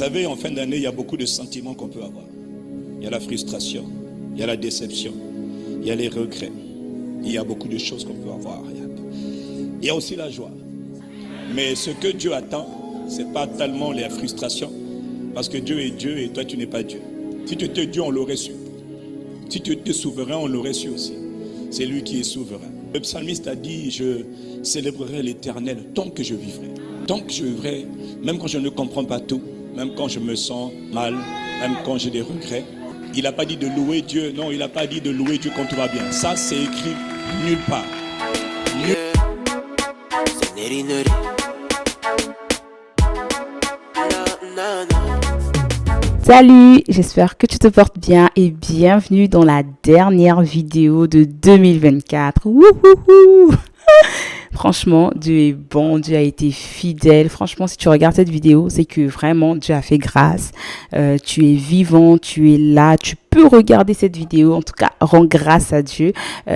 savez, en fin d'année, il y a beaucoup de sentiments qu'on peut avoir. Il y a la frustration, il y a la déception, il y a les regrets. Il y a beaucoup de choses qu'on peut avoir. Il y a aussi la joie. Mais ce que Dieu attend, ce n'est pas tellement les frustrations. Parce que Dieu est Dieu et toi, tu n'es pas Dieu. Si tu étais Dieu, on l'aurait su. Si tu étais souverain, on l'aurait su aussi. C'est lui qui est souverain. Le psalmiste a dit, je célébrerai l'Éternel tant que je vivrai. Tant que je vivrai, même quand je ne comprends pas tout, même quand je me sens mal, même quand j'ai des regrets. Il n'a pas dit de louer Dieu. Non, il n'a pas dit de louer Dieu quand tout va bien. Ça, c'est écrit nulle part. Salut, j'espère que tu te portes bien et bienvenue dans la dernière vidéo de 2024. Wouhouhou! Franchement, Dieu est bon, Dieu a été fidèle. Franchement, si tu regardes cette vidéo, c'est que vraiment Dieu a fait grâce. Tu es vivant, tu es là, tu peux regarder cette vidéo. En tout cas, rends grâce à Dieu.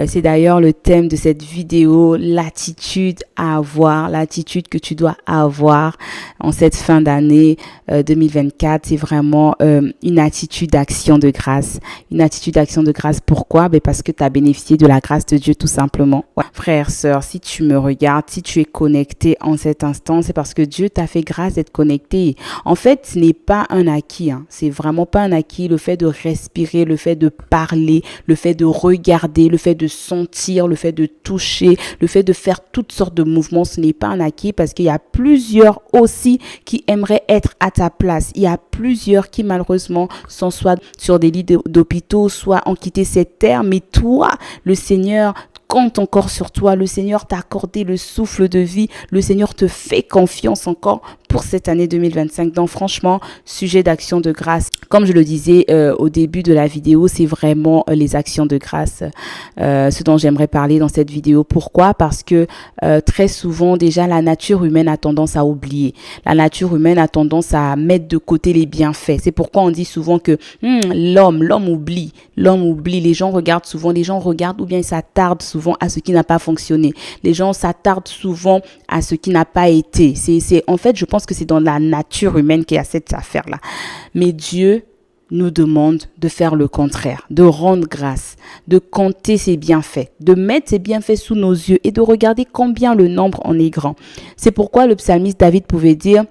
C'est d'ailleurs le thème de cette vidéo, l'attitude à avoir, l'attitude que tu dois avoir en cette fin d'année 2024. C'est vraiment une attitude d'action de grâce. Une attitude d'action de grâce, pourquoi? Parce que tu as bénéficié de la grâce de Dieu tout simplement. Ouais. Frère, sœur, si tu me regardes, si tu es connecté en cet instant, c'est parce que Dieu t'a fait grâce d'être connecté. En fait, ce n'est pas un acquis. C'est vraiment pas un acquis. Le fait de respirer, le fait de parler, le fait de regarder, le fait de sentir, le fait de toucher, le fait de faire toutes sortes de mouvements, ce n'est pas un acquis parce qu'il y a plusieurs aussi qui aimeraient être à ta place. Il y a plusieurs qui malheureusement sont soit sur des lits d'hôpitaux, soit ont quitté cette terre. Mais toi, le Seigneur compte encore sur toi. Le Seigneur t'a accordé le souffle de vie. Le Seigneur te fait confiance encore pour cette année 2025. Donc franchement, sujet d'action de grâce. Comme je le disais au début de la vidéo, c'est vraiment les actions de grâce, ce dont j'aimerais parler dans cette vidéo. Pourquoi? Parce que très souvent, déjà, la nature humaine a tendance à oublier. La nature humaine a tendance à mettre de côté les bienfaits. C'est pourquoi on dit souvent que l'homme oublie. L'homme oublie. Les gens regardent souvent. Les gens regardent ou bien ils s'attardent souvent à ce qui n'a pas fonctionné. Les gens s'attardent souvent à ce qui n'a pas été. En fait, je pense que c'est dans la nature humaine qu'il y a cette affaire-là. Mais Dieu nous demande de faire le contraire, de rendre grâce, de compter ses bienfaits, de mettre ses bienfaits sous nos yeux et de regarder combien le nombre en est grand. C'est pourquoi le psalmiste David pouvait dire: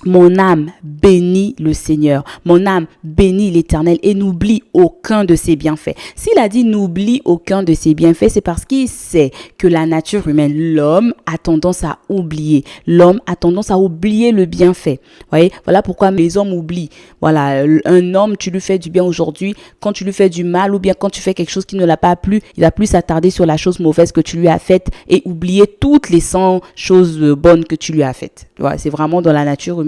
mon âme bénit le Seigneur, mon âme bénit l'Éternel et n'oublie aucun de ses bienfaits. S'il a dit n'oublie aucun de ses bienfaits, c'est parce qu'il sait que la nature humaine, l'homme a tendance à oublier. L'homme a tendance à oublier le bienfait. Voyez, voilà pourquoi les hommes oublient. Voilà, un homme, tu lui fais du bien aujourd'hui, quand tu lui fais du mal ou bien quand tu fais quelque chose qui ne l'a pas plu, il va plus s'attarder sur la chose mauvaise que tu lui as faite et oublier toutes les 100 choses bonnes que tu lui as faites. Voilà, c'est vraiment dans la nature humaine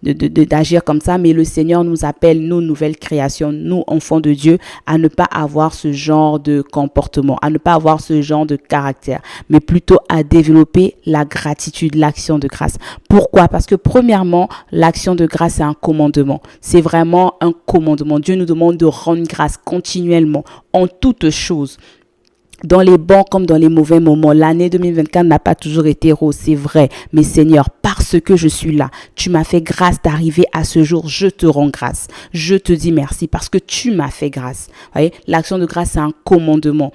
d'agir comme ça, mais le Seigneur nous appelle, nous, nouvelles créations, nous, enfants de Dieu, à ne pas avoir ce genre de comportement, à ne pas avoir ce genre de caractère, mais plutôt à développer la gratitude, l'action de grâce. Pourquoi? Parce que premièrement, l'action de grâce, c'est un commandement. C'est vraiment un commandement. Dieu nous demande de rendre grâce continuellement, en toutes choses. Dans les bons comme dans les mauvais moments. L'année 2024 n'a pas toujours été rose, c'est vrai. Mais Seigneur, parce que je suis là, tu m'as fait grâce d'arriver à ce jour. Je te rends grâce. Je te dis merci parce que tu m'as fait grâce. Vous voyez, l'action de grâce, c'est un commandement.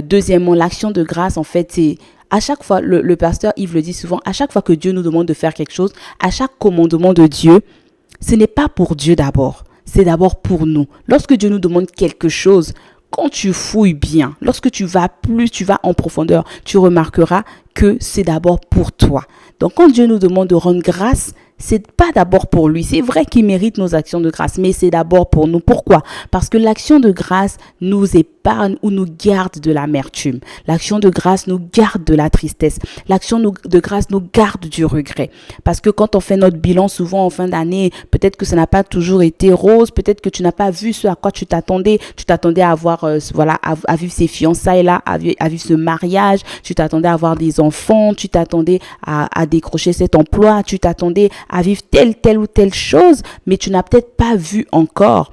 Deuxièmement, l'action de grâce, en fait, c'est... À chaque fois, le pasteur Yves le dit souvent, à chaque fois que Dieu nous demande de faire quelque chose, à chaque commandement de Dieu, ce n'est pas pour Dieu d'abord. C'est d'abord pour nous. Lorsque Dieu nous demande quelque chose, quand tu fouilles bien, lorsque tu vas en profondeur, tu remarqueras que c'est d'abord pour toi. Donc, quand Dieu nous demande de rendre grâce, c'est pas d'abord pour lui. C'est vrai qu'il mérite nos actions de grâce, mais c'est d'abord pour nous. Pourquoi? Parce que l'action de grâce nous épargne ou nous garde de l'amertume. L'action de grâce nous garde de la tristesse. L'action de grâce nous garde du regret. Parce que quand on fait notre bilan, souvent en fin d'année, peut-être que ça n'a pas toujours été rose, peut-être que tu n'as pas vu ce à quoi tu t'attendais. Tu t'attendais à avoir, à vivre ces fiançailles-là, à vivre ce mariage. Tu t'attendais à avoir des enfants. Tu t'attendais à décrocher cet emploi. Tu t'attendais à vivre telle ou telle chose, mais tu n'as peut-être pas vu encore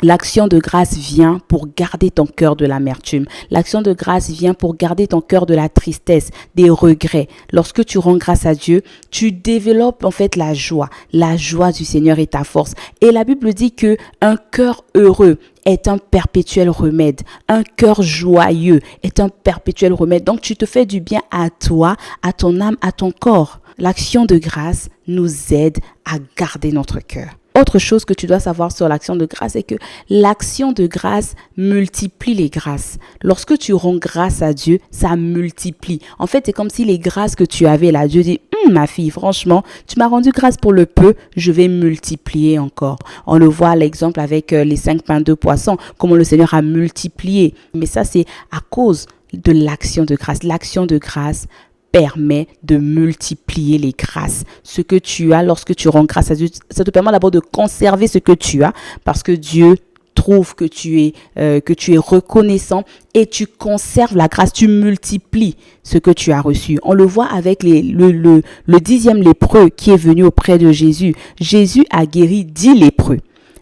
L'action de grâce vient pour garder ton cœur de l'amertume. L'action de grâce vient pour garder ton cœur de la tristesse, des regrets. Lorsque tu rends grâce à Dieu, tu développes en fait la joie. La joie du Seigneur est ta force. Et la Bible dit que un cœur heureux est un perpétuel remède. Un cœur joyeux est un perpétuel remède. Donc tu te fais du bien à toi, à ton âme, à ton corps. L'action de grâce nous aide à garder notre cœur. Autre chose que tu dois savoir sur l'action de grâce, c'est que l'action de grâce multiplie les grâces. Lorsque tu rends grâce à Dieu, ça multiplie. En fait, c'est comme si les grâces que tu avais là, Dieu dit, ma fille, franchement, tu m'as rendu grâce pour le peu, je vais multiplier encore. On le voit à l'exemple avec les 5 pains, 2 poissons, comment le Seigneur a multiplié. Mais ça, c'est à cause de l'action de grâce. L'action de grâce permet de multiplier les grâces. Ce que tu as lorsque tu rends grâce à Dieu, ça te permet d'abord de conserver ce que tu as parce que Dieu trouve que tu es reconnaissant et tu conserves la grâce, tu multiplies ce que tu as reçu. On le voit avec le 10e lépreux qui est venu auprès de Jésus. Jésus a guéri 10 lépreux.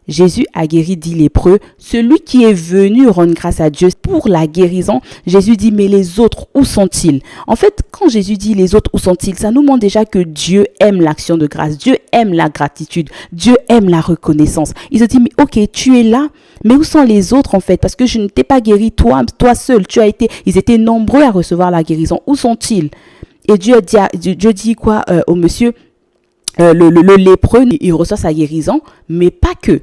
Jésus a guéri 10 lépreux. Celui qui est venu rendre grâce à Dieu pour la guérison, Jésus dit, mais les autres, où sont-ils? En fait, quand Jésus dit les autres, où sont-ils? Ça nous montre déjà que Dieu aime l'action de grâce. Dieu aime la gratitude. Dieu aime la reconnaissance. Il se dit, mais ok, tu es là, mais où sont les autres en fait? Parce que je ne t'ai pas guéri toi seul. Ils étaient nombreux à recevoir la guérison. Où sont-ils? Et Dieu dit quoi au monsieur? Le lépreux, il reçoit sa guérison, mais pas que.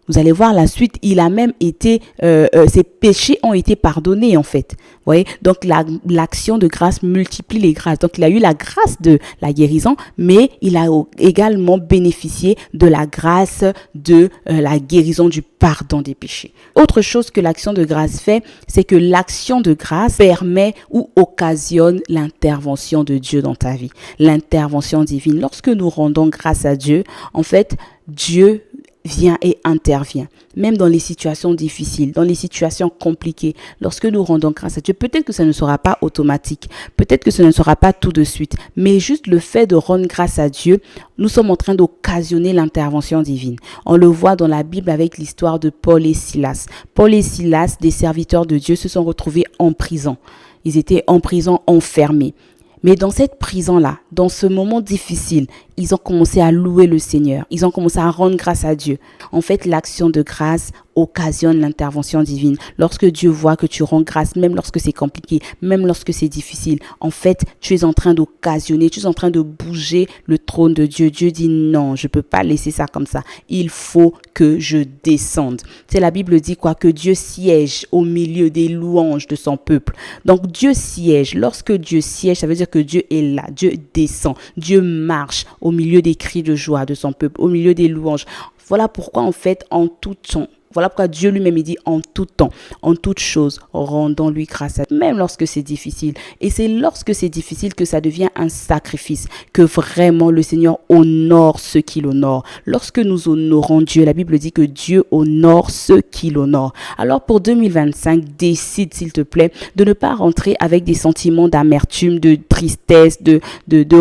Vous allez voir la suite, il a même été, ses péchés ont été pardonnés en fait. Vous voyez, donc l'action de grâce multiplie les grâces. Donc il a eu la grâce de la guérison, mais il a également bénéficié de la grâce de la guérison du pardon des péchés. Autre chose que l'action de grâce fait, c'est que l'action de grâce permet ou occasionne l'intervention de Dieu dans ta vie, l'intervention divine. Lorsque nous rendons grâce à Dieu, en fait, Dieu vient et intervient, même dans les situations difficiles, dans les situations compliquées. Lorsque nous rendons grâce à Dieu, peut-être que ça ne sera pas automatique, peut-être que ce ne sera pas tout de suite, mais juste le fait de rendre grâce à Dieu, nous sommes en train d'occasionner l'intervention divine. On le voit dans la Bible avec l'histoire de Paul et Silas. Paul et Silas, des serviteurs de Dieu, se sont retrouvés en prison. Ils étaient en prison, enfermés. Mais dans cette prison-là, dans ce moment difficile, ils ont commencé à louer le Seigneur. Ils ont commencé à rendre grâce à Dieu. En fait, l'action de grâce occasionne l'intervention divine. Lorsque Dieu voit que tu rends grâce, même lorsque c'est compliqué, même lorsque c'est difficile, en fait, tu es en train d'occasionner, tu es en train de bouger le trône de Dieu. Dieu dit non, je ne peux pas laisser ça comme ça. Il faut que je descende. C'est la Bible dit quoi? Que Dieu siège au milieu des louanges de son peuple. Donc Dieu siège. Lorsque Dieu siège, ça veut dire que Dieu est là. Dieu descend. Dieu marche au milieu des cris de joie de son peuple, au milieu des louanges. Voilà pourquoi en fait, en tout temps, voilà pourquoi Dieu lui-même il dit en tout temps, en toute chose, rendons-lui grâce à Dieu, même lorsque c'est difficile. Et c'est lorsque c'est difficile que ça devient un sacrifice, que vraiment le Seigneur honore ceux qui l'honorent. Lorsque nous honorons Dieu, la Bible dit que Dieu honore ceux qui l'honorent. Alors pour 2025, décide s'il te plaît de ne pas rentrer avec des sentiments d'amertume, de tristesse, de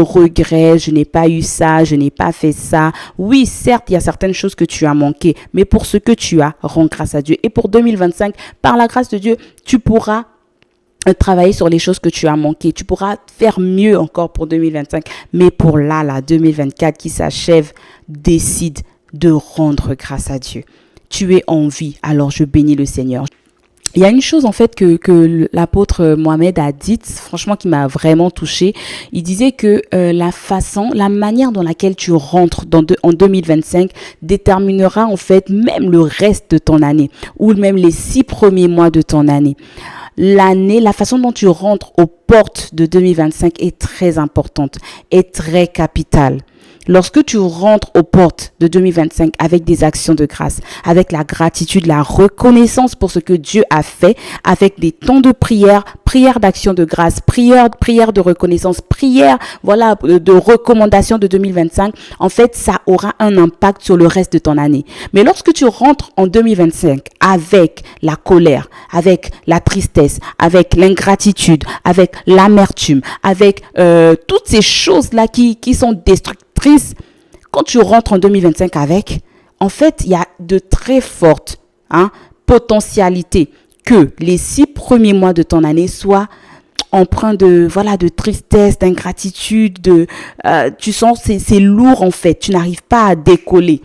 regret. Je n'ai pas eu ça, je n'ai pas fait ça. Oui, certes, il y a certaines choses que tu as manquées, mais pour ce que tu as, rends grâce à Dieu. Et pour 2025, par la grâce de Dieu, tu pourras travailler sur les choses que tu as manquées. Tu pourras faire mieux encore pour 2025. Mais pour là, 2024 qui s'achève, décide de rendre grâce à Dieu. Tu es en vie, alors je bénis le Seigneur. Il y a une chose en fait que l'apôtre Mohamed a dite, franchement qui m'a vraiment touchée. Il disait que la manière dans laquelle tu rentres en 2025 déterminera en fait même le reste de ton année ou même les 6 premiers mois de ton année. La façon dont tu rentres aux portes de 2025 est très importante, est très capitale. Lorsque tu rentres aux portes de 2025 avec des actions de grâce, avec la gratitude, la reconnaissance pour ce que Dieu a fait, avec des temps de prière, prière d'action de grâce, prière de reconnaissance, prière, de recommandation de 2025, en fait, ça aura un impact sur le reste de ton année. Mais lorsque tu rentres en 2025 avec la colère, avec la tristesse, avec l'ingratitude, avec l'amertume, avec toutes ces choses-là qui sont destructrices, quand tu rentres en 2025 avec, en fait, il y a de très fortes potentialités que les 6 premiers mois de ton année soient empreint de tristesse, d'ingratitude, tu sens c'est lourd en fait, tu n'arrives pas à décoller.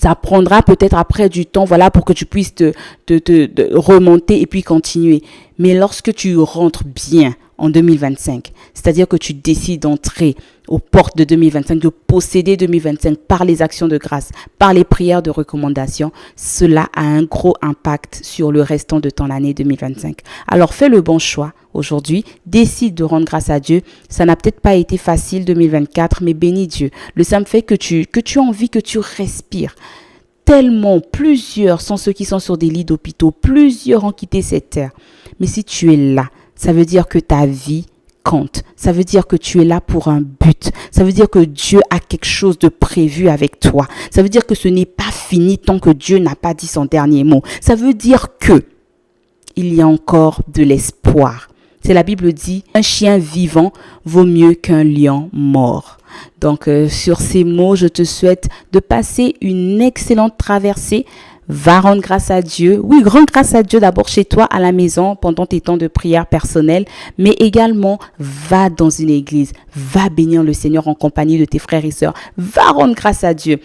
Ça prendra peut-être après du temps, pour que tu puisses te remonter et puis continuer. Mais lorsque tu rentres bien en 2025, c'est-à-dire que tu décides d'entrer aux portes de 2025, de posséder 2025 par les actions de grâce, par les prières de recommandation, cela a un gros impact sur le restant de ton année 2025. Alors fais le bon choix aujourd'hui, décide de rendre grâce à Dieu. Ça n'a peut-être pas été facile 2024, mais bénis Dieu. Le simple fait que tu as envie, que tu respires. Tellement, plusieurs sont ceux qui sont sur des lits d'hôpitaux, plusieurs ont quitté cette terre. Mais si tu es là, ça veut dire que ta vie compte. Ça veut dire que tu es là pour un but. Ça veut dire que Dieu a quelque chose de prévu avec toi. Ça veut dire que ce n'est pas fini tant que Dieu n'a pas dit son dernier mot. Ça veut dire que il y a encore de l'espoir. C'est la Bible dit, un chien vivant vaut mieux qu'un lion mort. Donc, sur ces mots, je te souhaite de passer une excellente traversée. Va rendre grâce à Dieu. Oui, rends grâce à Dieu d'abord chez toi, à la maison, pendant tes temps de prière personnelle, mais également, va dans une église. Va bénir le Seigneur en compagnie de tes frères et sœurs. Va rendre grâce à Dieu.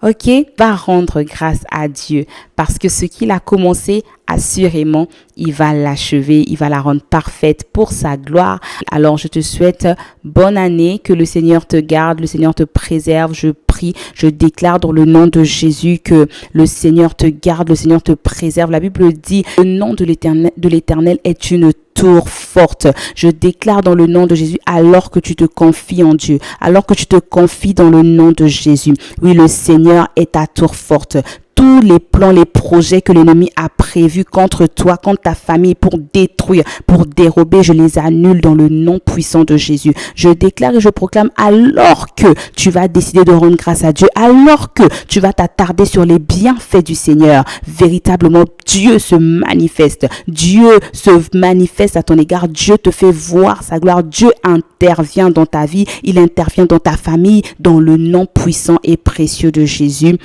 Ok, va rendre grâce à Dieu parce que ce qu'il a commencé, assurément, il va l'achever, il va la rendre parfaite pour sa gloire. Alors, je te souhaite bonne année, que le Seigneur te garde, le Seigneur te préserve. Je prie, je déclare dans le nom de Jésus que le Seigneur te garde, le Seigneur te préserve. La Bible dit, le nom de l'Éternel est une tour forte. Je déclare dans le nom de Jésus, alors que tu te confies en Dieu, alors que tu te confies dans le nom de Jésus. Oui, le Seigneur est ta tour forte. Tous les plans, les projets que l'ennemi a prévus contre toi, contre ta famille, pour détruire, pour dérober, je les annule dans le nom puissant de Jésus. Je déclare et je proclame, alors que tu vas décider de rendre grâce à Dieu, alors que tu vas t'attarder sur les bienfaits du Seigneur, véritablement, Dieu se manifeste. Dieu se manifeste à ton égard. Dieu te fait voir sa gloire. Dieu intervient dans ta vie. Il intervient dans ta famille, dans le nom puissant et précieux de Jésus.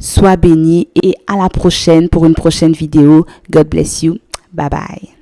Sois béni et à la prochaine pour une prochaine vidéo. God bless you. Bye bye.